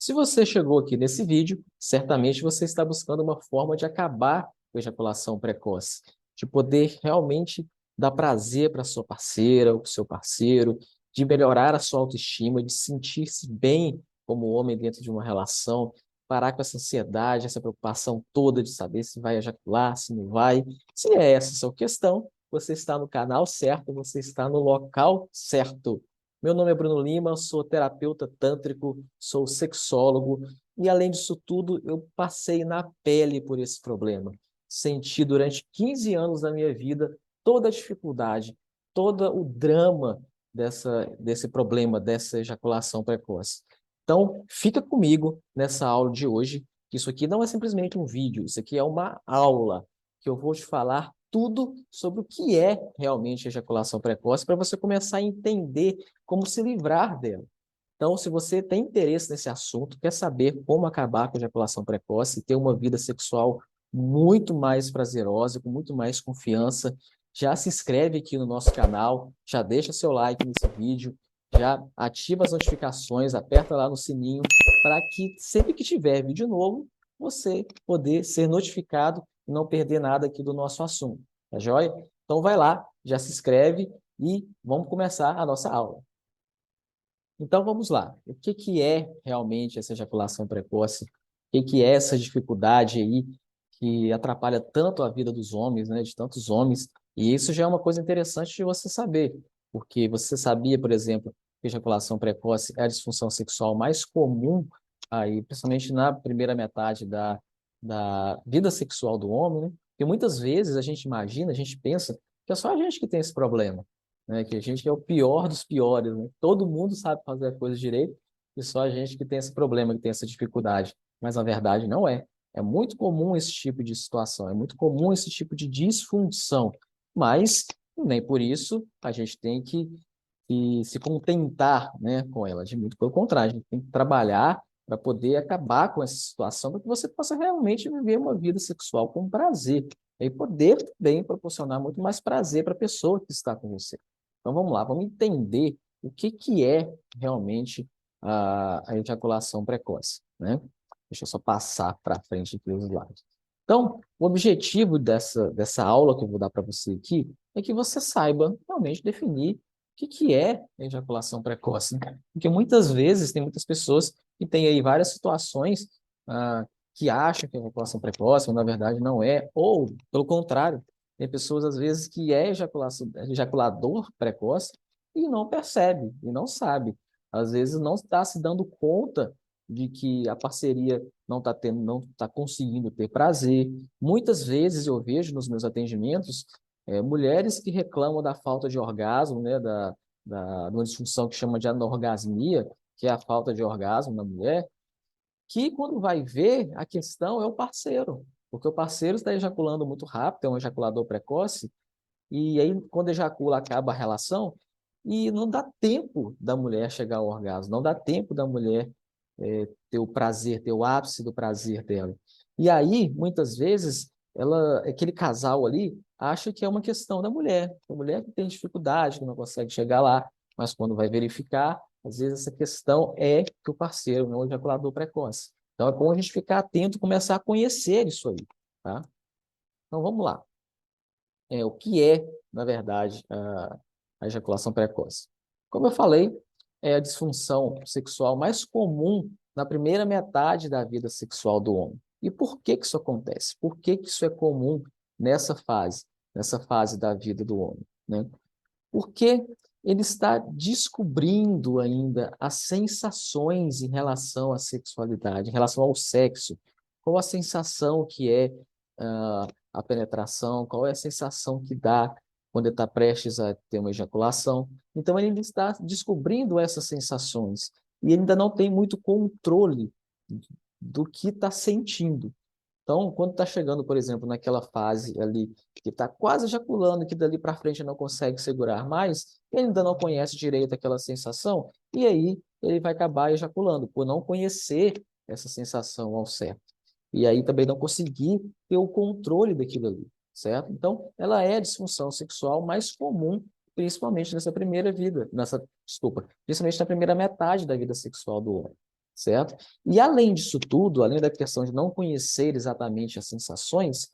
Se você chegou aqui nesse vídeo, certamente você está buscando uma forma de acabar com a ejaculação precoce, de poder realmente dar prazer para sua parceira ou para o seu parceiro, de melhorar a sua autoestima, de sentir-se bem como homem dentro de uma relação, parar com essa ansiedade, essa preocupação toda de saber se vai ejacular, se não vai. Se é essa a sua questão, você está no canal certo, você está no local certo. Meu nome é Bruno Lima, sou terapeuta tântrico, sou sexólogo e, além disso tudo, eu passei na pele por esse problema. Senti durante 15 anos da minha vida toda a dificuldade, todo o drama desse problema, dessa ejaculação precoce. Então, fica comigo nessa aula de hoje, que isso aqui não é simplesmente um vídeo, isso aqui é uma aula, que eu vou te falar tudo sobre o que é realmente ejaculação precoce, para você começar a entender como se livrar dela. Então, se você tem interesse nesse assunto, quer saber como acabar com a ejaculação precoce e ter uma vida sexual muito mais prazerosa, com muito mais confiança, já se inscreve aqui no nosso canal, já deixa seu like nesse vídeo, já ativa as notificações, aperta lá no sininho, para que sempre que tiver vídeo novo, você poder ser notificado e não perder nada aqui do nosso assunto. Tá joia? Então vai lá, já se inscreve e vamos começar a nossa aula. Então vamos lá. O que que é realmente essa ejaculação precoce? O que que é essa dificuldade aí que atrapalha tanto a vida dos homens, né, de tantos homens? E isso já é uma coisa interessante de você saber, porque você sabia, por exemplo, que a ejaculação precoce é a disfunção sexual mais comum aí, principalmente na primeira metade da vida sexual do homem, né? Porque muitas vezes a gente imagina, a gente pensa que é só a gente que tem esse problema, né? Que a gente é o pior dos piores, né? Todo mundo sabe fazer a coisa direito e só a gente que tem esse problema, que tem essa dificuldade. Mas na verdade não é. É muito comum esse tipo de situação, é muito comum esse tipo de disfunção. Mas nem por isso a gente tem que se contentar, né, com ela. De muito pelo contrário, a gente tem que trabalhar para poder acabar com essa situação, para que você possa realmente viver uma vida sexual com prazer e poder também proporcionar muito mais prazer para a pessoa que está com você. Então vamos lá, vamos entender o que que é realmente a ejaculação precoce, né? Deixa eu só passar para frente aqui os slides. Então, o objetivo dessa aula que eu vou dar para você aqui é que você saiba realmente definir o que que é ejaculação precoce, né? Porque muitas vezes tem muitas pessoas que têm aí várias situações que acham que é ejaculação precoce, mas na verdade não é, ou pelo contrário, tem pessoas às vezes que é ejaculador precoce e não percebe, e não sabe. Às vezes não está se dando conta de que a parceria não está conseguindo ter prazer. Muitas vezes eu vejo nos meus atendimentos mulheres que reclamam da falta de orgasmo, né, de uma disfunção que chama de anorgasmia, que é a falta de orgasmo na mulher, que quando vai ver, a questão é o parceiro, porque o parceiro está ejaculando muito rápido, é um ejaculador precoce, e aí quando ejacula acaba a relação, e não dá tempo da mulher chegar ao orgasmo, não dá tempo da mulher ter o prazer, ter o ápice do prazer dela. E aí, muitas vezes, aquele casal ali acha que é uma questão da mulher, a mulher que tem dificuldade, que não consegue chegar lá, mas quando vai verificar, às vezes essa questão é que o parceiro não é um ejaculador precoce. Então é bom a gente ficar atento e começar a conhecer isso aí, tá? Então vamos lá. O que é, na verdade, a ejaculação precoce? Como eu falei, é a disfunção sexual mais comum na primeira metade da vida sexual do homem. E por que que isso acontece? Por que que isso é comum nessa fase da vida do homem, né? Porque ele está descobrindo ainda as sensações em relação à sexualidade, em relação ao sexo. Qual a sensação que é a penetração, qual é a sensação que dá quando ele está prestes a ter uma ejaculação. Então, ele ainda está descobrindo essas sensações e ele ainda não tem muito controle do que está sentindo. Então, quando está chegando, por exemplo, naquela fase ali que está quase ejaculando, que dali para frente não consegue segurar mais, ele ainda não conhece direito aquela sensação, e aí ele vai acabar ejaculando, por não conhecer essa sensação ao certo. E aí também não conseguir ter o controle daquilo ali, certo? Então, ela é a disfunção sexual mais comum, principalmente nessa primeira vida, principalmente na primeira metade da vida sexual do homem, certo? E além disso tudo, além da questão de não conhecer exatamente as sensações,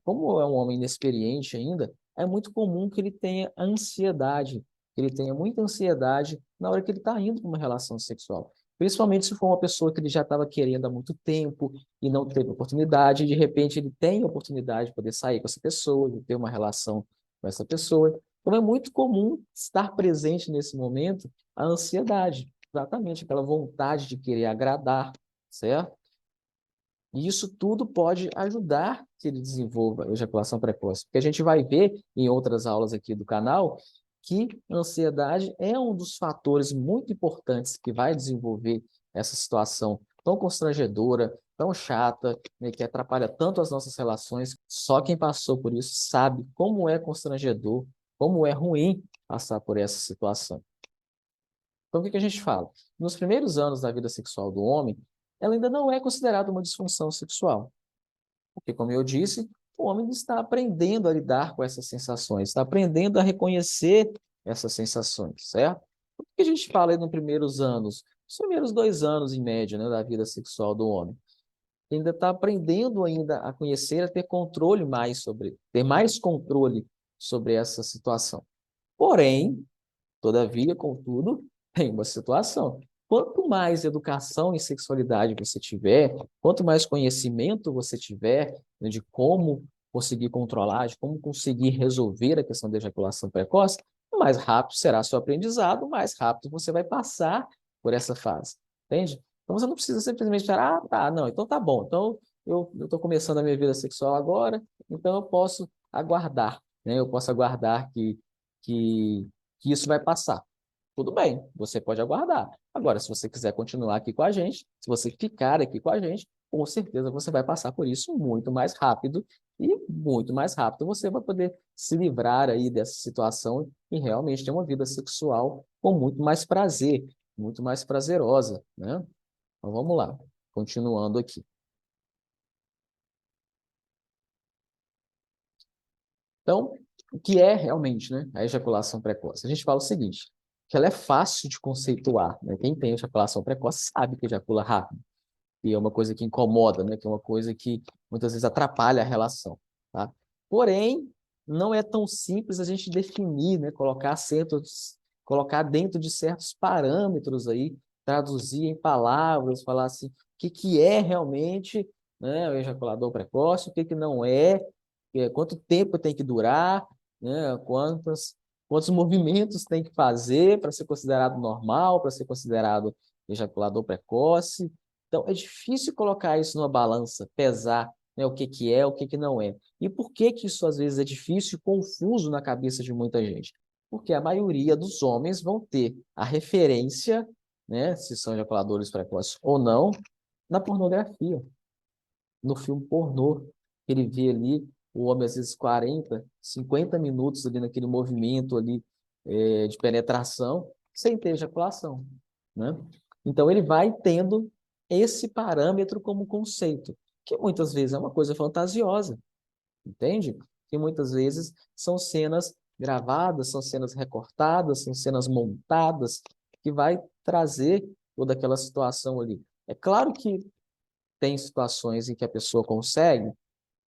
como é um homem inexperiente ainda, é muito comum que ele tenha ansiedade, que ele tenha muita ansiedade na hora que ele está indo para uma relação sexual. Principalmente se for uma pessoa que ele já estava querendo há muito tempo e não teve oportunidade, e de repente ele tem a oportunidade de poder sair com essa pessoa, de ter uma relação com essa pessoa. Então é muito comum estar presente nesse momento a ansiedade, exatamente aquela vontade de querer agradar, certo? E isso tudo pode ajudar que ele desenvolva a ejaculação precoce, porque a gente vai ver em outras aulas aqui do canal que a ansiedade é um dos fatores muito importantes que vai desenvolver essa situação tão constrangedora, tão chata, né, que atrapalha tanto as nossas relações. Só quem passou por isso sabe como é constrangedor, como é ruim passar por essa situação. Então, o que que a gente fala? Nos primeiros anos da vida sexual do homem, ela ainda não é considerada uma disfunção sexual. Porque, como eu disse, o homem está aprendendo a lidar com essas sensações, está aprendendo a reconhecer essas sensações, certo? O que a gente fala aí nos primeiros anos? Os primeiros 2 anos, em média, né, da vida sexual do homem. Ele ainda está aprendendo ainda a conhecer, a ter controle mais sobre, ter mais controle sobre essa situação. Porém, todavia, contudo, tem uma situação. Quanto mais educação em sexualidade você tiver, quanto mais conhecimento você tiver, né, de como conseguir controlar, de como conseguir resolver a questão da ejaculação precoce, mais rápido será seu aprendizado, mais rápido você vai passar por essa fase. Entende? Então você não precisa simplesmente falar, tá, não, então tá bom. Então eu estou começando a minha vida sexual agora, então eu posso aguardar, né? Eu posso aguardar que, que isso vai passar. Tudo bem, você pode aguardar. Agora, se você quiser continuar aqui com a gente, se você ficar aqui com a gente, com certeza você vai passar por isso muito mais rápido e muito mais rápido você vai poder se livrar aí dessa situação e realmente ter uma vida sexual com muito mais prazer, muito mais prazerosa, né? Então vamos lá, continuando aqui. Então, o que é realmente, né, a ejaculação precoce? A gente fala o seguinte, que ela é fácil de conceituar, né? Quem tem ejaculação precoce sabe que ejacula rápido, que é uma coisa que incomoda, né? Que é uma coisa que muitas vezes atrapalha a relação, tá? Porém, não é tão simples a gente definir, né? Colocar dentro de certos parâmetros aí, traduzir em palavras, falar assim, o que que é realmente, né, o ejaculador precoce, o que que não é, quanto tempo tem que durar, né? Quantos movimentos tem que fazer para ser considerado normal, para ser considerado ejaculador precoce. Então, é difícil colocar isso numa balança, pesar, né, o que que é, o que que não é. E por que que isso às vezes é difícil e confuso na cabeça de muita gente? Porque a maioria dos homens vão ter a referência, né, se são ejaculadores precoces ou não, na pornografia, no filme pornô. Ele vê ali o homem às vezes 40, 50 minutos ali naquele movimento ali de penetração sem ter ejaculação, né? Então ele vai tendo esse parâmetro como conceito, que muitas vezes é uma coisa fantasiosa, entende? Que muitas vezes são cenas gravadas, são cenas recortadas, são cenas montadas, que vai trazer toda aquela situação ali. É claro que tem situações em que a pessoa consegue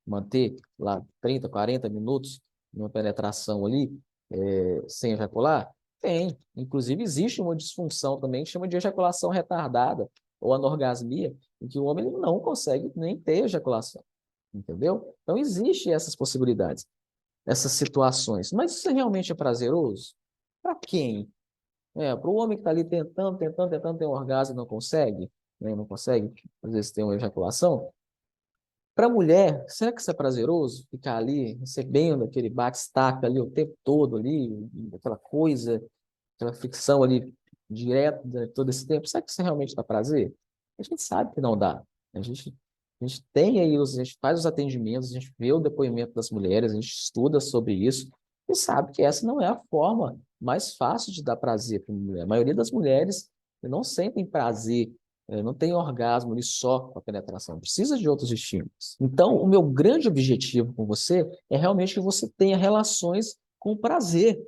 manter lá 30, 40 minutos numa penetração ali, sem ejacular? Tem. Inclusive, existe uma disfunção também que chama de ejaculação retardada ou anorgasmia, em que o homem não consegue nem ter ejaculação. Entendeu? Então, existem essas possibilidades, essas situações. Mas isso realmente é prazeroso? Para quem? Para o homem que está ali tentando ter um orgasmo e não consegue, né? Não consegue, às vezes, ter uma ejaculação. Para a mulher, será que isso é prazeroso? Ficar ali recebendo aquele bate-estaca ali o tempo todo ali, aquela coisa, aquela fricção ali direto todo esse tempo. Será que isso realmente dá prazer? A gente sabe que não dá. A gente tem aí, a gente faz os atendimentos, a gente vê o depoimento das mulheres, a gente estuda sobre isso e sabe que essa não é a forma mais fácil de dar prazer para a mulher. A maioria das mulheres não sentem prazer, não tem orgasmo ali só com a penetração, precisa de outros estímulos. Então, o meu grande objetivo com você é realmente que você tenha relações com prazer,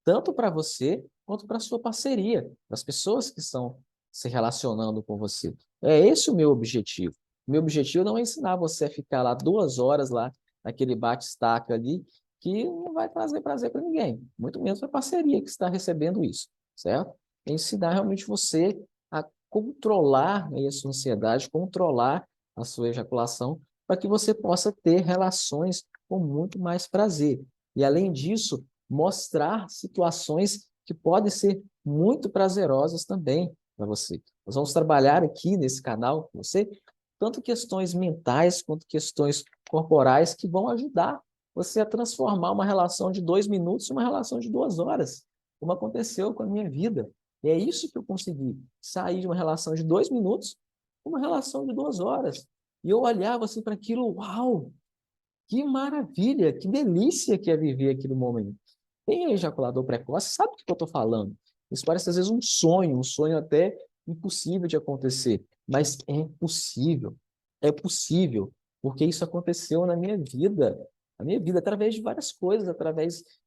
tanto para você quanto para a sua parceria, para as pessoas que são se relacionando com você. É esse o meu objetivo. O meu objetivo não é ensinar você a ficar lá 2 horas lá naquele bate-estaca ali, que não vai trazer prazer para ninguém, muito menos para a parceria que está recebendo isso, certo? É ensinar realmente você a controlar aí a sua ansiedade, controlar a sua ejaculação, para que você possa ter relações com muito mais prazer. E, além disso, mostrar situações que podem ser muito prazerosas também para você. Nós vamos trabalhar aqui nesse canal com você, tanto questões mentais quanto questões corporais que vão ajudar você a transformar uma relação de 2 minutos em uma relação de 2 horas, como aconteceu com a minha vida. E é isso que eu consegui, sair de uma relação de 2 minutos para uma relação de 2 horas. E eu olhava assim para aquilo, uau, que maravilha, que delícia que é viver aquele momento. Quem é ejaculador precoce sabe o que eu estou falando. Isso parece às vezes um sonho até impossível de acontecer, mas é possível, porque isso aconteceu na minha vida através de várias coisas,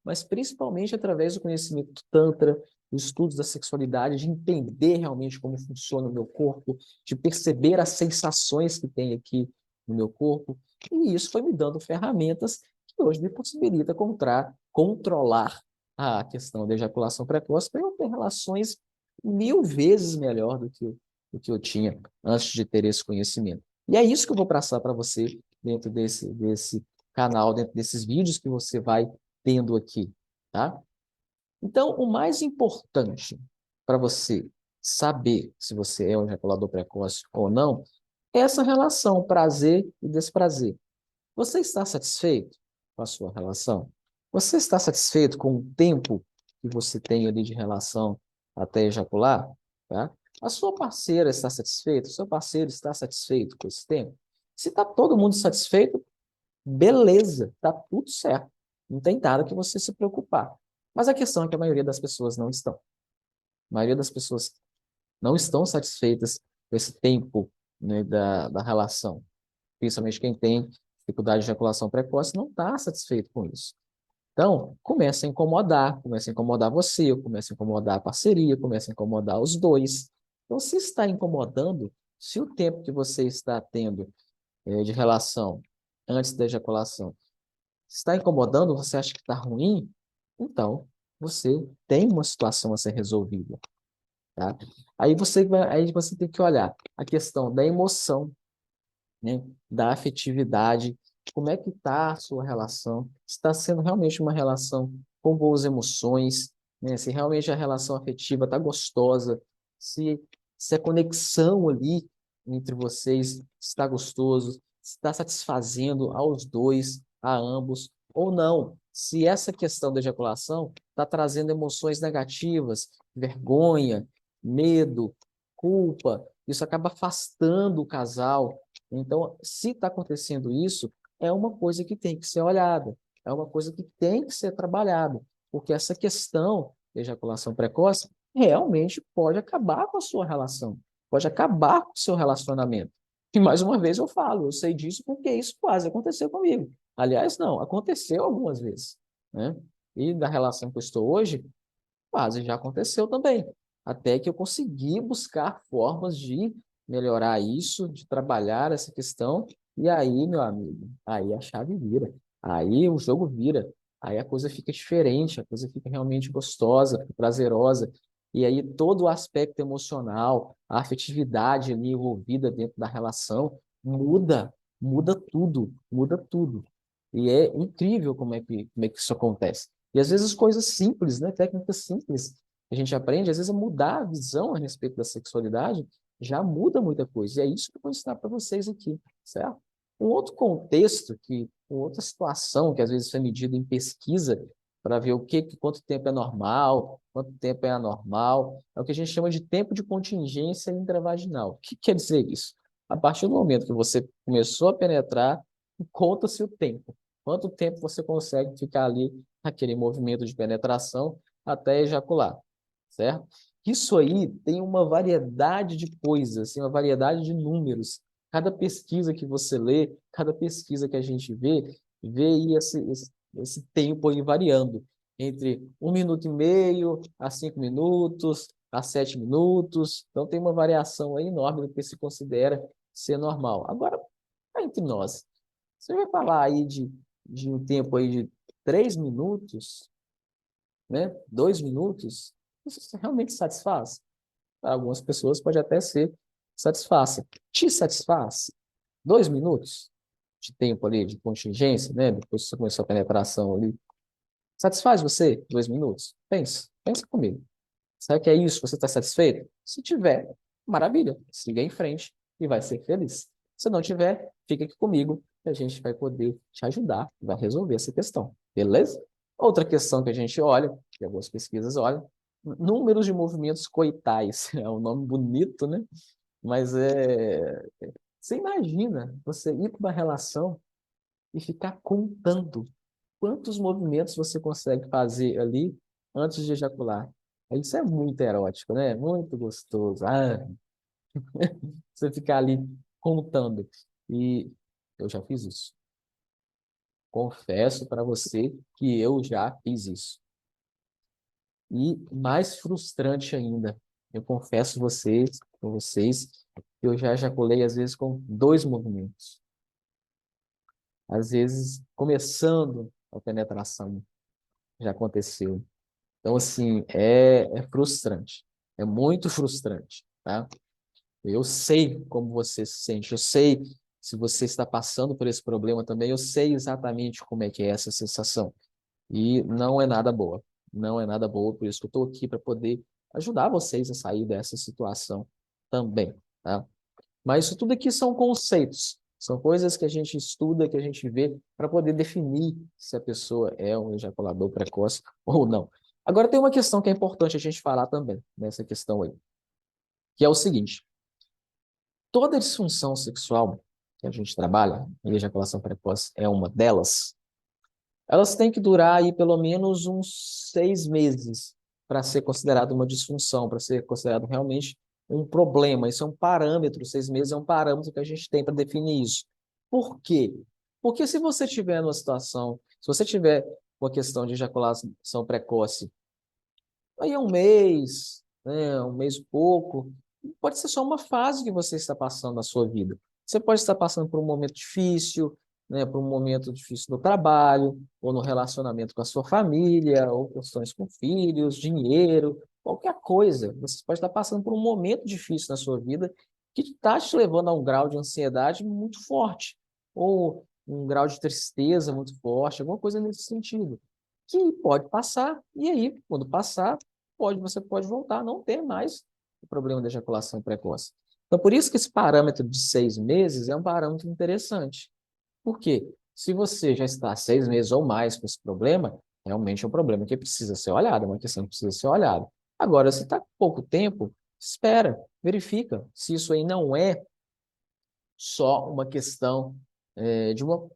mas principalmente através do conhecimento do Tantra, dos estudos da sexualidade, de entender realmente como funciona o meu corpo, de perceber as sensações que tem aqui no meu corpo, e isso foi me dando ferramentas que hoje me possibilita controlar a questão da ejaculação precoce para eu ter relações 1000 vezes melhor do que eu tinha antes de ter esse conhecimento. E é isso que eu vou passar para você dentro desse canal, dentro desses vídeos que você vai tendo aqui, tá? Então, o mais importante para você saber se você é um ejaculador precoce ou não é essa relação prazer e desprazer. Você está satisfeito com a sua relação? Você está satisfeito com o tempo que você tem ali de relação até ejacular? Tá? A sua parceira está satisfeita? O seu parceiro está satisfeito com esse tempo? Se está todo mundo satisfeito, beleza, está tudo certo. Não tem nada que você se preocupar. Mas a questão é que a maioria das pessoas não estão. A maioria das pessoas não estão satisfeitas com esse tempo, né, da relação. Principalmente quem tem dificuldade de ejaculação precoce não está satisfeito com isso. Então, começa a incomodar você, começa a incomodar a parceria, começa a incomodar os dois. Então, se está incomodando, se o tempo que você está tendo de relação antes da ejaculação está incomodando, você acha que está ruim, então você tem uma situação a ser resolvida, tá? Aí você tem que olhar a questão da emoção, né, da afetividade, como é que está a sua relação, se está sendo realmente uma relação com boas emoções, né, se realmente a relação afetiva está gostosa, se, se a conexão ali entre vocês está gostoso, se está satisfazendo aos dois, a ambos, ou não. Se essa questão da ejaculação está trazendo emoções negativas, vergonha, medo, culpa, isso acaba afastando o casal. Então, se está acontecendo isso, é uma coisa que tem que ser olhada, é uma coisa que tem que ser trabalhada, porque essa questão de ejaculação precoce realmente pode acabar com a sua relação, pode acabar com o seu relacionamento. E mais uma vez eu falo, eu sei disso porque isso quase aconteceu comigo. Aliás, não, aconteceu algumas vezes, né? E da relação que eu estou hoje, quase já aconteceu também. Até que eu consegui buscar formas de melhorar isso, de trabalhar essa questão. E aí, meu amigo, aí a chave vira. Aí o jogo vira. Aí a coisa fica diferente, a coisa fica realmente gostosa, fica prazerosa. E aí todo o aspecto emocional, a afetividade ali envolvida dentro da relação muda, muda tudo, muda tudo. E é incrível como é que isso acontece. E às vezes coisas simples, né? Técnicas simples que a gente aprende, às vezes a mudar a visão a respeito da sexualidade já muda muita coisa. E é isso que eu vou ensinar para vocês aqui, certo? Um outro contexto, uma outra situação que às vezes foi medida em pesquisa para ver quanto tempo é normal, quanto tempo é anormal, é o que a gente chama de tempo de contingência intravaginal. O que quer dizer isso? A partir do momento que você começou a penetrar, conta-se o tempo. Quanto tempo você consegue ficar ali naquele movimento de penetração até ejacular, certo? Isso aí tem uma variedade de coisas, assim, uma variedade de números. Cada pesquisa que você lê, cada pesquisa que a gente vê aí esse tempo aí variando entre 1 minuto e meio a 5 minutos, a 7 minutos. Então, tem uma variação aí enorme do que se considera ser normal. Agora, cá entre nós, você vai falar aí de um tempo aí de 3 minutos, né? 2 minutos, isso realmente satisfaz? Para algumas pessoas pode até ser satisfaça. Te satisfaz? 2 minutos de tempo ali, de contingência, né? Depois que você começou a penetração ali. Satisfaz você 2 minutos? Pensa comigo. Será que é isso? Você está satisfeito? Se tiver, maravilha, siga em frente e vai ser feliz. Se não tiver, fica aqui comigo que a gente vai poder te ajudar, vai resolver essa questão, beleza? Outra questão que a gente olha, que algumas pesquisas olham, números de movimentos coitais. É um nome bonito, né? Mas você imagina você ir para uma relação e ficar contando quantos movimentos você consegue fazer ali antes de ejacular. Isso é muito erótico, né? Muito gostoso. Você ficar ali contando. E eu já fiz isso. Confesso para você que eu já fiz isso. E mais frustrante ainda, eu confesso vocês, que eu já ejaculei às vezes com 2 movimentos. Às vezes começando a penetração, já aconteceu. Então, assim, é frustrante. É muito frustrante, tá? Eu sei como você se sente. Eu sei se você está passando por esse problema também. Eu sei exatamente como é que é essa sensação. E não é nada boa. Não é nada boa. Por isso que eu estou aqui para poder ajudar vocês a sair dessa situação também, tá? Mas isso tudo aqui são conceitos. São coisas que a gente estuda, que a gente vê, para poder definir se a pessoa é um ejaculador precoce ou não. Agora, tem uma questão que é importante a gente falar também, nessa questão aí, que é o seguinte: toda disfunção sexual que a gente trabalha, e a ejaculação precoce é uma delas, elas têm que durar aí pelo menos uns 6 meses para ser considerado uma disfunção, para ser considerado realmente um problema. Isso é um parâmetro, 6 meses é um parâmetro que a gente tem para definir isso. Por quê? Porque se você tiver numa situação, se você tiver uma questão de ejaculação precoce, aí é um mês, né, um mês e pouco, pode ser só uma fase que você está passando na sua vida. Você pode estar passando por um momento difícil, né, por um momento difícil no trabalho, ou no relacionamento com a sua família, ou questões com filhos, dinheiro, qualquer coisa. Você pode estar passando por um momento difícil na sua vida que está te levando a um grau de ansiedade muito forte, ou um grau de tristeza muito forte, alguma coisa nesse sentido, que pode passar, e aí, quando passar, você pode voltar a não ter mais o problema da ejaculação precoce. Então, por isso que esse parâmetro de 6 meses é um parâmetro interessante. Por quê? Se você já está 6 meses ou mais com esse problema, realmente é um problema que precisa ser olhado, é uma questão que precisa ser olhada. Agora, se está com pouco tempo, espera, verifica se isso aí não é só uma questão de uma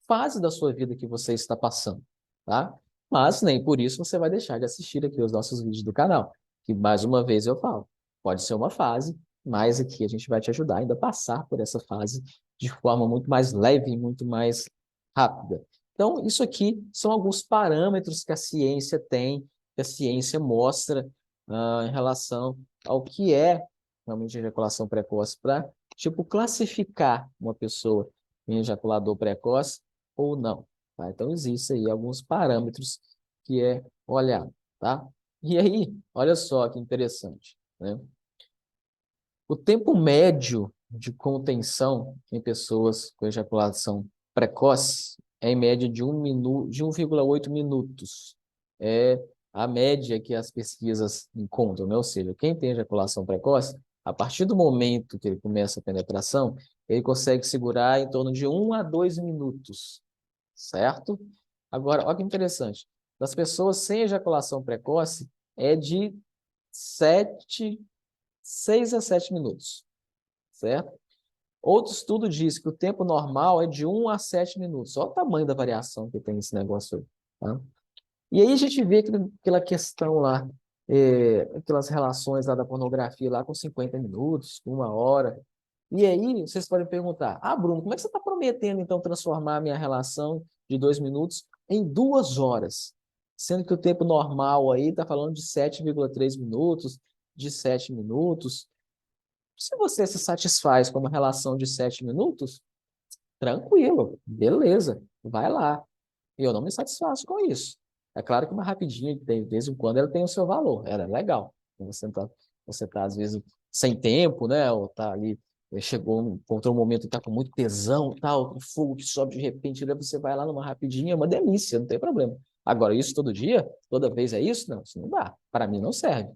fase da sua vida que você está passando, tá? Mas nem por isso você vai deixar de assistir aqui os nossos vídeos do canal, que mais uma vez eu falo, pode ser uma fase, mas aqui a gente vai te ajudar ainda a passar por essa fase de forma muito mais leve e muito mais rápida. Então, isso aqui são alguns parâmetros que a ciência tem, que a ciência mostra em relação ao que é realmente ejaculação precoce para tipo, classificar uma pessoa em ejaculador precoce ou não, tá? Então, existem aí alguns parâmetros que é olhado, tá? E aí, olha só que interessante, né? O tempo médio de contenção em pessoas com ejaculação precoce é em média de 1,8 minutos. É a média que as pesquisas encontram, né? Ou seja, quem tem ejaculação precoce, a partir do momento que ele começa a penetração, ele consegue segurar em torno de 1 a 2 minutos, certo? Agora, olha que interessante. Das pessoas sem ejaculação precoce, é de 6 a 7 minutos, certo? Outro estudo diz que o tempo normal é de 1 a 7 minutos. Olha o tamanho da variação que tem esse negócio aí, tá? E aí a gente vê aquela questão lá, aquelas relações lá da pornografia lá com 50 minutos, com 1 hora. E aí vocês podem perguntar, Bruno, como é que você está prometendo então transformar a minha relação de 2 minutos em 2 horas? Sendo que o tempo normal aí está falando de 7,3 minutos, de 7 minutos. Se você se satisfaz com uma relação de 7 minutos, tranquilo, beleza, vai lá. E eu não me satisfaço com isso. É claro que uma rapidinha, de vez em quando, ela tem o seu valor, ela é legal. Você tá às vezes, sem tempo, né? Ou tá ali, encontrou um momento que tá com muito tesão, tal, o fogo que sobe de repente, daí você vai lá numa rapidinha, é uma delícia, não tem problema. Agora, isso todo dia? Toda vez é isso? Não, isso não dá. Para mim não serve.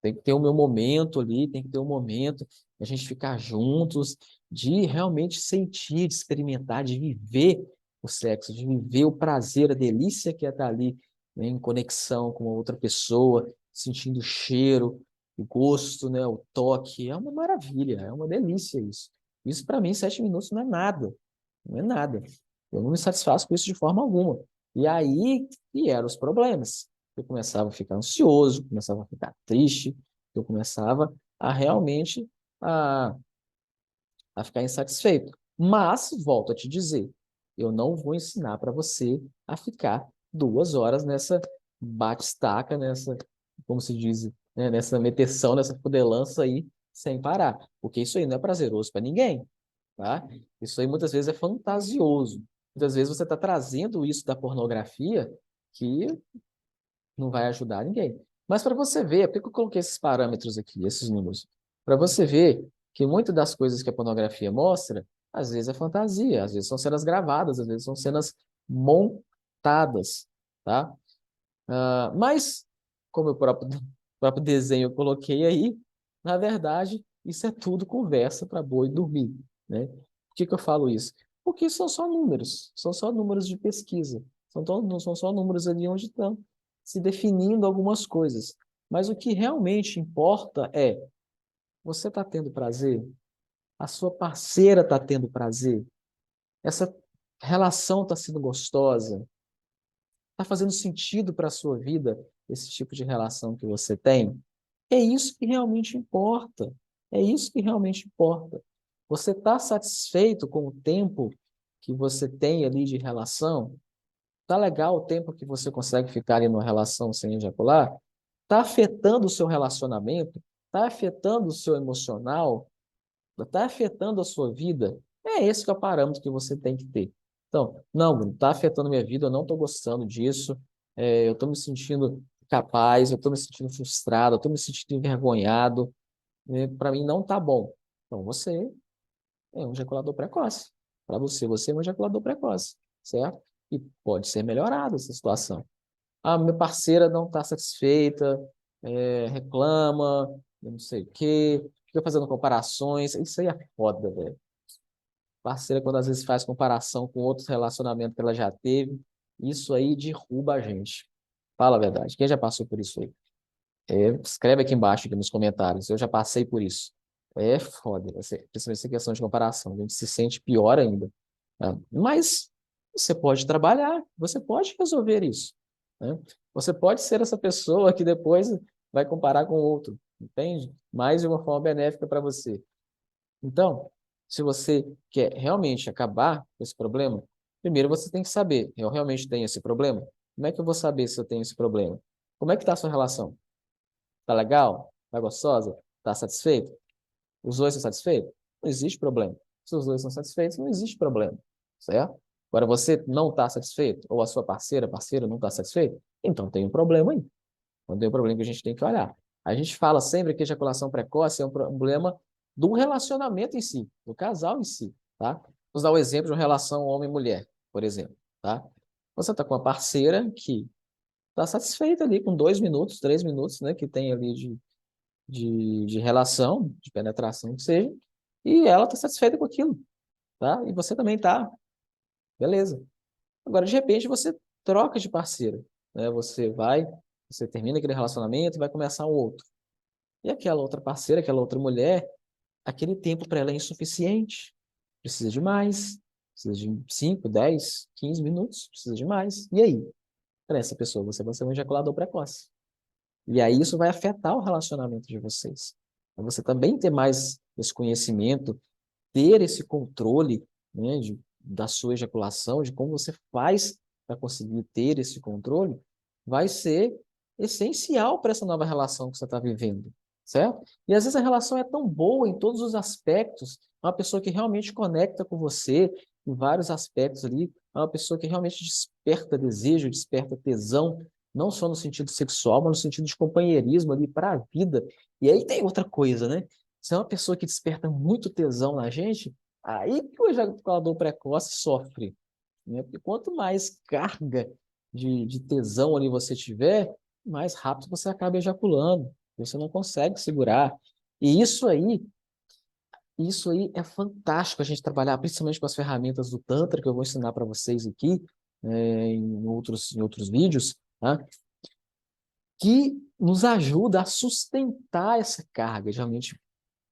Tem que ter o meu momento ali, tem que ter um momento a gente ficar juntos, de realmente sentir, de experimentar, de viver o sexo, de viver o prazer, a delícia que é estar ali, né, em conexão com a outra pessoa, sentindo o cheiro, o gosto, né, o toque. É uma maravilha, é uma delícia isso. Isso, para mim, 7 minutos não é nada. Não é nada. Eu não me satisfaço com isso de forma alguma. E aí vieram os problemas. Eu começava a ficar ansioso, começava a ficar triste, eu começava a realmente a, a ficar insatisfeito. Mas, volto a te dizer, eu não vou ensinar para você a ficar 2 horas nessa bate-estaca, nessa, como se diz, né, nessa meteção, nessa fudelança aí, sem parar. Porque isso aí não é prazeroso para ninguém, tá? Isso aí muitas vezes é fantasioso. Muitas vezes você está trazendo isso da pornografia que não vai ajudar ninguém. Mas para você ver, por que eu coloquei esses parâmetros aqui, esses números? Para você ver que muitas das coisas que a pornografia mostra, às vezes é fantasia, às vezes são cenas gravadas, às vezes são cenas montadas, tá? Mas, como o próprio desenho eu coloquei aí, na verdade, isso é tudo conversa para boi dormir, né? Por que que eu falo isso? Porque são só números de pesquisa, não são só números ali onde estão se definindo algumas coisas. Mas o que realmente importa é, você está tendo prazer? A sua parceira está tendo prazer? Essa relação está sendo gostosa? Está fazendo sentido para a sua vida esse tipo de relação que você tem? É isso que realmente importa. É isso que realmente importa. Você está satisfeito com o tempo que você tem ali de relação? Tá legal o tempo que você consegue ficar ali numa relação sem ejacular? Tá afetando o seu relacionamento? Tá afetando o seu emocional? Tá afetando a sua vida? É esse que é o parâmetro que você tem que ter. Então, não, Bruno, tá afetando minha vida, eu não estou gostando disso, eu estou me sentindo capaz, eu estou me sentindo frustrado, eu estou me sentindo envergonhado, para mim não tá bom. Então, você é um ejaculador precoce. Para você, você é um ejaculador precoce, certo? E pode ser melhorada essa situação. Ah, minha parceira não está satisfeita, reclama, eu não sei o quê, fica fazendo comparações. Isso aí é foda, velho. Parceira, quando às vezes faz comparação com outros relacionamentos que ela já teve, isso aí derruba a gente. Fala a verdade. Quem já passou por isso aí? Escreve aqui embaixo, aqui nos comentários. Eu já passei por isso. É foda, principalmente essa questão de comparação. A gente se sente pior ainda. Né? Mas você pode trabalhar, você pode resolver isso. Né? Você pode ser essa pessoa que depois vai comparar com o outro, entende? Mais de uma forma benéfica para você. Então, se você quer realmente acabar com esse problema, primeiro você tem que saber, eu realmente tenho esse problema? Como é que eu vou saber se eu tenho esse problema? Como é que está a sua relação? Tá legal? Tá gostosa? Tá satisfeito? Os dois estão satisfeitos? Não existe problema. Se os dois estão satisfeitos, não existe problema, certo? Agora, você não está satisfeito, ou a sua parceira não está satisfeito, então tem um problema aí. Então tem um problema que a gente tem que olhar. A gente fala sempre que ejaculação precoce é um problema do relacionamento em si, do casal em si, tá? Vamos dar o exemplo de uma relação homem-mulher, por exemplo, tá? Você está com uma parceira que está satisfeita ali com 2 minutos, 3 minutos, né, que tem ali de relação, de penetração que seja, e ela está satisfeita com aquilo, tá? E você também tá, beleza. Agora, de repente, você troca de parceiro, né? Você termina aquele relacionamento e vai começar um outro. E aquela outra parceira, aquela outra mulher, aquele tempo para ela é insuficiente. Precisa de mais, precisa de 5, 10, 15 minutos, precisa de mais. E aí? Para essa pessoa, você vai ser um ejaculador precoce. E aí isso vai afetar o relacionamento de vocês. Então, você também ter mais esse conhecimento, ter esse controle, né, da sua ejaculação, de como você faz para conseguir ter esse controle, vai ser essencial para essa nova relação que você está vivendo. certo? E às vezes a relação é tão boa em todos os aspectos, é uma pessoa que realmente conecta com você em vários aspectos ali, é uma pessoa que realmente desperta desejo, desperta tesão, não só no sentido sexual, mas no sentido de companheirismo ali para a vida. E aí tem outra coisa, né? Se é uma pessoa que desperta muito tesão na gente, aí que o ejaculador precoce sofre, né? Porque quanto mais carga de tesão ali você tiver, mais rápido você acaba ejaculando. Você não consegue segurar. E isso aí é fantástico a gente trabalhar, principalmente com as ferramentas do Tantra, que eu vou ensinar para vocês aqui, em outros vídeos, tá? Que nos ajuda a sustentar essa carga, de realmente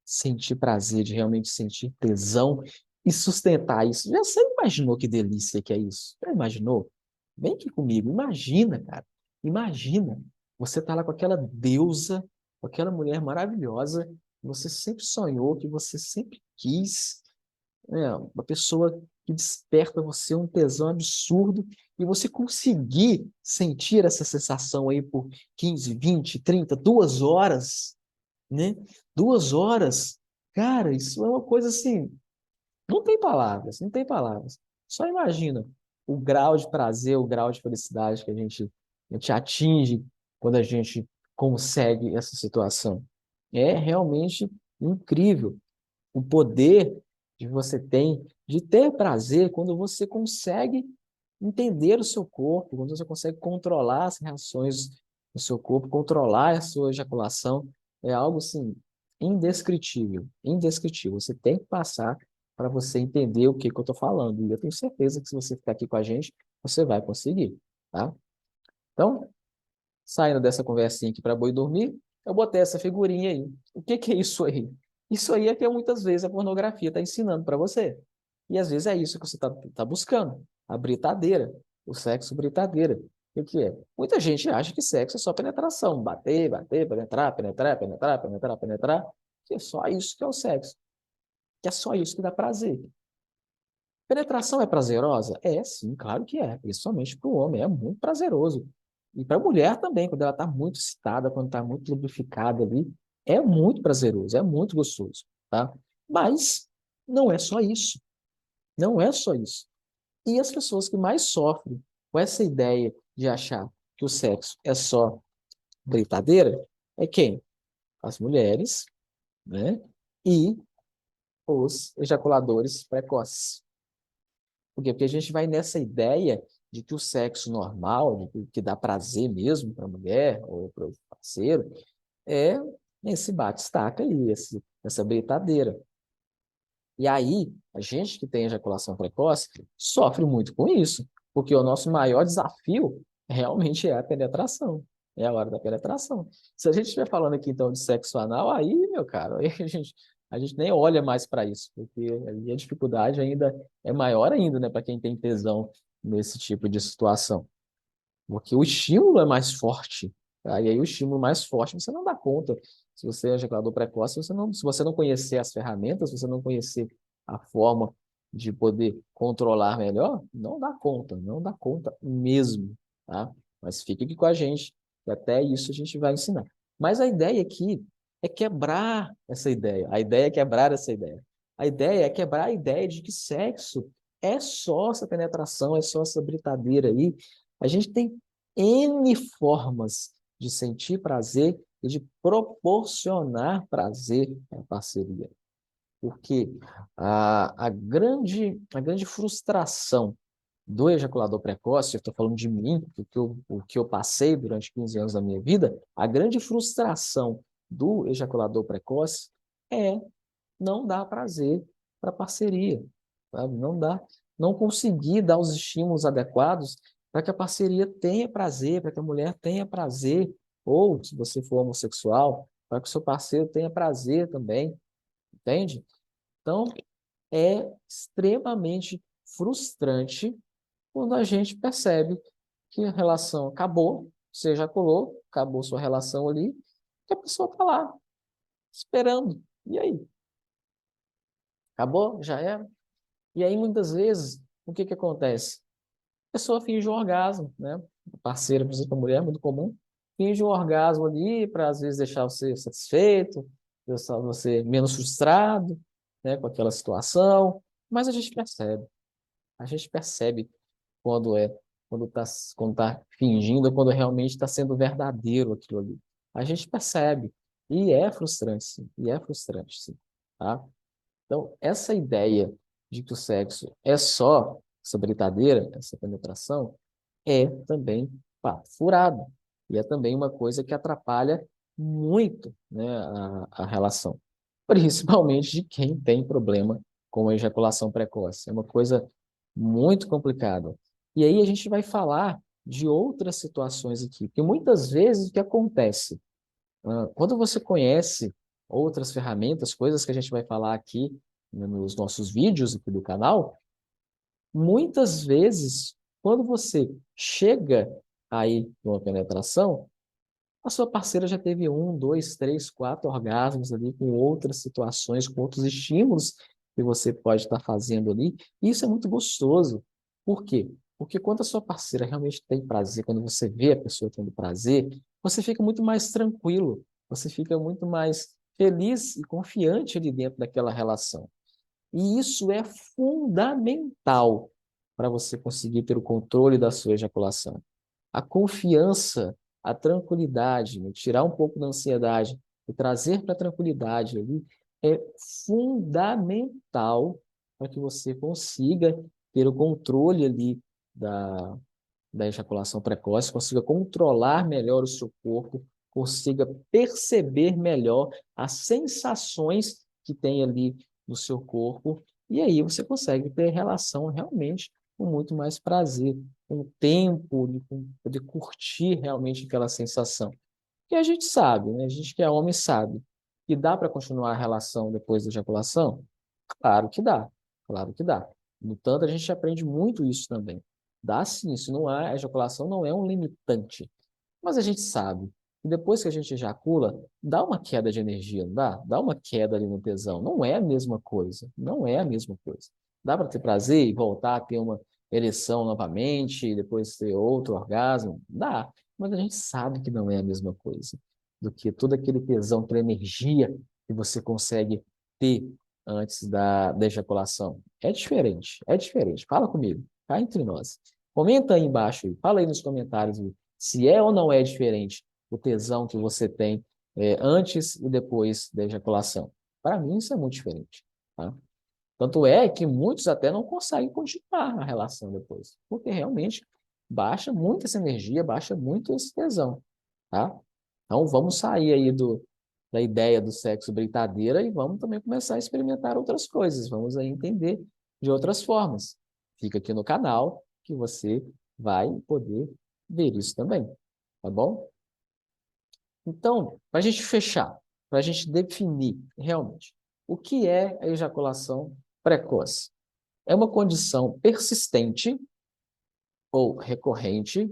sentir prazer, de realmente sentir tesão e sustentar isso. Já você imaginou que delícia que é isso? Já imaginou? Vem aqui comigo, imagina, cara. Imagina. Você tá lá com aquela deusa, com aquela mulher maravilhosa, que você sempre sonhou, que você sempre quis, né? Uma pessoa que desperta você um tesão absurdo e você conseguir sentir essa sensação aí por 15, 20, 30, 2 horas, né? 2 horas. Cara, isso é uma coisa assim, não tem palavras, não tem palavras. Só imagina o grau de prazer, o grau de felicidade que a gente atinge quando a gente consegue essa situação. É realmente incrível o poder que você tem de ter prazer quando você consegue entender o seu corpo, quando você consegue controlar as reações do seu corpo, controlar a sua ejaculação, é algo assim indescritível, indescritível. Você tem que passar para você entender o que que eu estou falando. E eu tenho certeza que se você ficar aqui com a gente, você vai conseguir, tá? Então, saindo dessa conversinha aqui para boi dormir, eu botei essa figurinha aí. O que que é isso aí? Isso aí é que muitas vezes a pornografia está ensinando para você. E às vezes é isso que você está buscando. A britadeira, o sexo britadeira. O que é? Muita gente acha que sexo é só penetração. Bater, bater, penetrar, penetrar, penetrar, penetrar, penetrar. Que é só isso que é o sexo. Que é só isso que dá prazer. Penetração é prazerosa? É, sim, claro que é. Principalmente para o homem, é muito prazeroso. E para a mulher também, quando ela está muito excitada, quando está muito lubrificada ali, é muito prazeroso, é muito gostoso, tá? Mas não é só isso. Não é só isso. E as pessoas que mais sofrem com essa ideia de achar que o sexo é só britadeira é quem? As mulheres, né? E os ejaculadores precoces. Por quê? Porque a gente vai nessa ideia de que o sexo normal, de que dá prazer mesmo para a mulher ou para o parceiro, é esse bate-estaca aí, essa britadeira. E aí, a gente que tem ejaculação precoce sofre muito com isso, porque o nosso maior desafio realmente é a penetração, é a hora da penetração. Se a gente estiver falando aqui então de sexo anal, aí, meu caro, aí a gente nem olha mais para isso, porque aí a dificuldade ainda é maior ainda, né, para quem tem tesão nesse tipo de situação. Porque o estímulo é mais forte, tá? E aí o estímulo mais forte você não dá conta. Se você é ejaculador precoce, se você não conhecer as ferramentas, se você não conhecer a forma de poder controlar melhor, não dá conta, não dá conta mesmo, tá? Mas fique aqui com a gente, que até isso a gente vai ensinar. Mas a ideia aqui é quebrar essa ideia. A ideia é quebrar essa ideia. A ideia é quebrar a ideia de que sexo é só essa penetração, é só essa britadeira aí. A gente tem N formas de sentir prazer e de proporcionar prazer à parceria. Porque a grande frustração do ejaculador precoce, eu estou falando de mim, o que eu passei durante 15 anos da minha vida, a grande frustração do ejaculador precoce é não dar prazer para a parceria, sabe? Não dá, não conseguir dar os estímulos adequados para que a parceria tenha prazer, para que a mulher tenha prazer, ou, se você for homossexual, para que o seu parceiro tenha prazer também, entende? Então, é extremamente frustrante quando a gente percebe que a relação acabou, você ejaculou, acabou sua relação ali, e a pessoa está lá, esperando. E aí? Acabou? Já era? E aí, muitas vezes, o que que acontece? A pessoa finge um orgasmo, né? A parceira, por exemplo, a mulher, é muito comum. finge um orgasmo ali para, às vezes, deixar você satisfeito, deixar você menos frustrado, né, com aquela situação, mas a gente percebe quando é, quando tá fingindo, ou quando realmente está sendo verdadeiro aquilo ali. A gente percebe, e é frustrante, sim, tá? Então, essa ideia de que o sexo é só essa brincadeira, essa penetração, é também papo furado. E é também uma coisa que atrapalha muito, né, a relação. Principalmente de quem tem problema com a ejaculação precoce. É uma coisa muito complicada. E aí a gente vai falar de outras situações aqui, que muitas vezes o que acontece, quando você conhece outras ferramentas, coisas que a gente vai falar aqui, né, nos nossos vídeos aqui do canal, muitas vezes, quando você chega aí numa penetração, a sua parceira já teve um, dois, três, quatro orgasmos ali com outras situações, com outros estímulos que você pode estar fazendo ali. E isso é muito gostoso. Por quê? Porque quando a sua parceira realmente tem prazer, quando você vê a pessoa tendo prazer, você fica muito mais tranquilo, você fica muito mais feliz e confiante ali dentro daquela relação. E isso é fundamental para você conseguir ter o controle da sua ejaculação. A confiança, a tranquilidade, né? Tirar um pouco da ansiedade e trazer para a tranquilidade ali é fundamental para que você consiga ter o controle ali da, da ejaculação precoce, consiga controlar melhor o seu corpo, consiga perceber melhor as sensações que tem ali no seu corpo, e aí você consegue ter relação realmente com muito mais prazer, com o tempo, com poder curtir realmente aquela sensação. E a gente sabe, né? A gente que é homem sabe que dá para continuar a relação depois da ejaculação? Claro que dá, claro que dá. No tanto, a gente aprende muito isso também. Dá sim, isso não é, a ejaculação não é um limitante. Mas a gente sabe que depois que a gente ejacula, dá uma queda de energia, não dá? Dá uma queda ali no tesão. Não é a mesma coisa. Não é a mesma coisa. Dá para ter prazer e voltar a ter uma ereção novamente, e depois ter outro orgasmo? Dá. Mas a gente sabe que não é a mesma coisa do que todo aquele tesão, aquela energia que você consegue ter antes da ejaculação. É diferente, é diferente. Fala comigo, cá entre nós. Comenta aí embaixo, fala aí nos comentários se é ou não é diferente o tesão que você tem antes e depois da ejaculação. Para mim, isso é muito diferente. Tá? Tanto é que muitos até não conseguem continuar a relação depois, porque realmente baixa muito essa energia, baixa muito esse tesão. Tá? Então, vamos sair aí da ideia do sexo brincadeira e vamos também começar a experimentar outras coisas. Vamos aí entender de outras formas. Fica aqui no canal que você vai poder ver isso também, tá bom? Então, para a gente fechar, para a gente definir realmente o que é a ejaculação precoce. É uma condição persistente ou recorrente.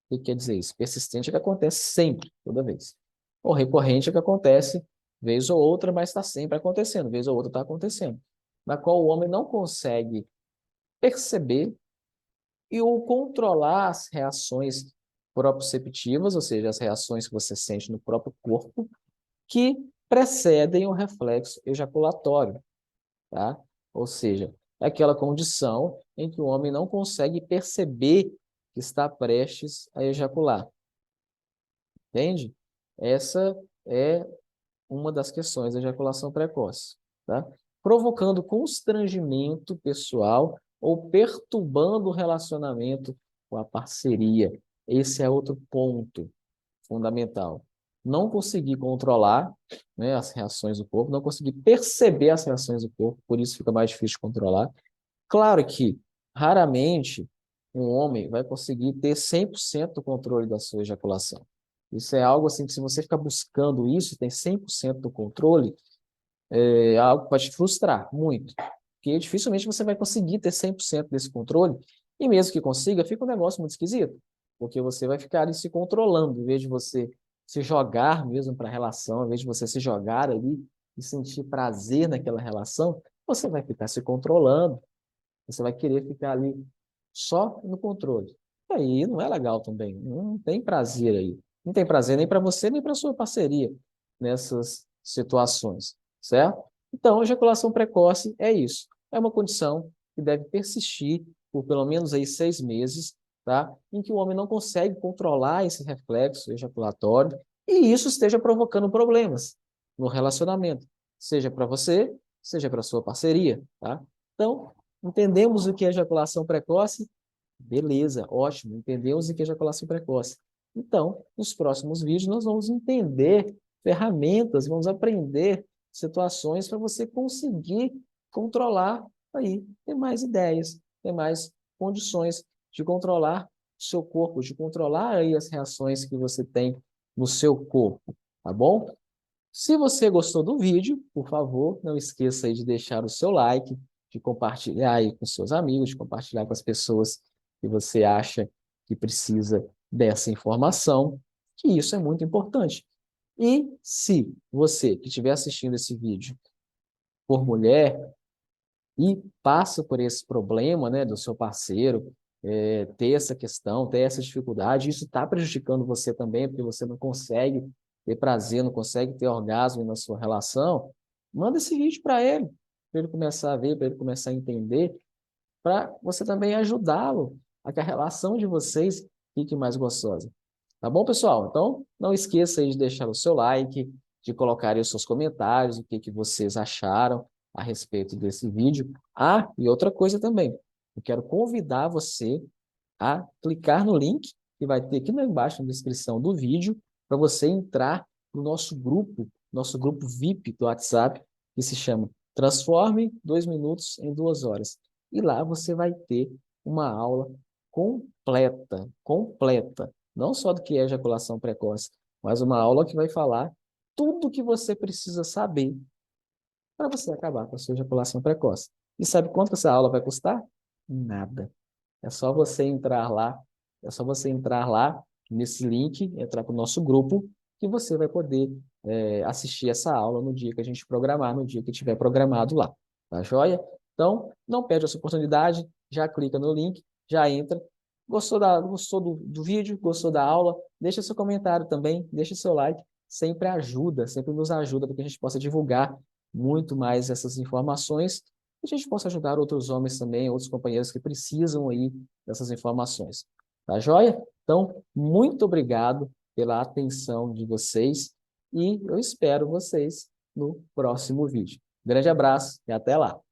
O que quer dizer isso? Persistente é que acontece sempre, toda vez. Ou recorrente é que acontece vez ou outra, mas está sempre acontecendo, vez ou outra está acontecendo. Na qual o homem não consegue perceber e ou controlar as reações proprioceptivas, ou seja, as reações que você sente no próprio corpo, que precedem o reflexo ejaculatório, tá? Ou seja, é aquela condição em que o homem não consegue perceber que está prestes a ejacular, entende? Essa é uma das questões da ejaculação precoce, tá? Provocando constrangimento pessoal ou perturbando o relacionamento com a parceria. Esse é outro ponto fundamental. Não conseguir controlar, né, as reações do corpo, não conseguir perceber as reações do corpo, por isso fica mais difícil de controlar. Claro que, raramente, um homem vai conseguir ter 100% do controle da sua ejaculação. Isso é algo assim que, se você ficar buscando isso, tem 100% do controle, é algo que vai te frustrar muito. Porque dificilmente você vai conseguir ter 100% desse controle, e mesmo que consiga, fica um negócio muito esquisito, porque você vai ficar ali se controlando, em vez de você se jogar mesmo para a relação, em vez de você se jogar ali e sentir prazer naquela relação, você vai ficar se controlando, você vai querer ficar ali só no controle. E aí não é legal também, não tem prazer aí. não tem prazer nem para você, nem para sua parceria nessas situações, certo? Então, a ejaculação precoce é isso. É uma condição que deve persistir por pelo menos aí 6 meses, tá? Em que o homem não consegue controlar esse reflexo ejaculatório e isso esteja provocando problemas no relacionamento, seja para você, seja para sua parceria, tá? Então, entendemos o que é ejaculação precoce? Beleza, ótimo, entendemos o que é ejaculação precoce. Então, nos próximos vídeos, nós vamos entender ferramentas, vamos aprender situações para você conseguir controlar aí, ter mais ideias, ter mais condições de controlar o seu corpo, de controlar aí as reações que você tem no seu corpo, tá bom? Se você gostou do vídeo, por favor, não esqueça aí de deixar o seu like, de compartilhar aí com seus amigos, de compartilhar com as pessoas que você acha que precisa dessa informação, que isso é muito importante. E se você que estiver assistindo esse vídeo for mulher e passa por esse problema, né, do seu parceiro, ter essa questão, ter essa dificuldade, isso está prejudicando você também, porque você não consegue ter prazer, não consegue ter orgasmo na sua relação, manda esse vídeo para ele começar a ver, para ele começar a entender, para você também ajudá-lo a que a relação de vocês fique mais gostosa. Tá bom, pessoal? Então, não esqueça aí de deixar o seu like, de colocar aí os seus comentários, o que que vocês acharam a respeito desse vídeo. Ah, e outra coisa também, eu quero convidar você a clicar no link que vai ter aqui embaixo na descrição do vídeo, para você entrar no nosso grupo VIP do WhatsApp, que se chama Transforme 2 minutos em 2 horas. E lá você vai ter uma aula completa, completa, não só do que é ejaculação precoce, mas uma aula que vai falar tudo o que você precisa saber para você acabar com a sua ejaculação precoce. E sabe quanto essa aula vai custar? Nada. É só você entrar lá, é só você entrar lá nesse link, entrar para o nosso grupo, que você vai poder assistir essa aula no dia que a gente programar, no dia que tiver programado lá. Tá joia? Então, não perde essa oportunidade, já clica no link, já entra. Gostou do vídeo? Gostou da aula? Deixa seu comentário também, deixa seu like. Sempre ajuda, sempre nos ajuda para que a gente possa divulgar muito mais essas informações e a gente possa ajudar outros homens também, outros companheiros que precisam aí dessas informações. Tá joia? Então, muito obrigado pela atenção de vocês e eu espero vocês no próximo vídeo. Grande abraço e até lá!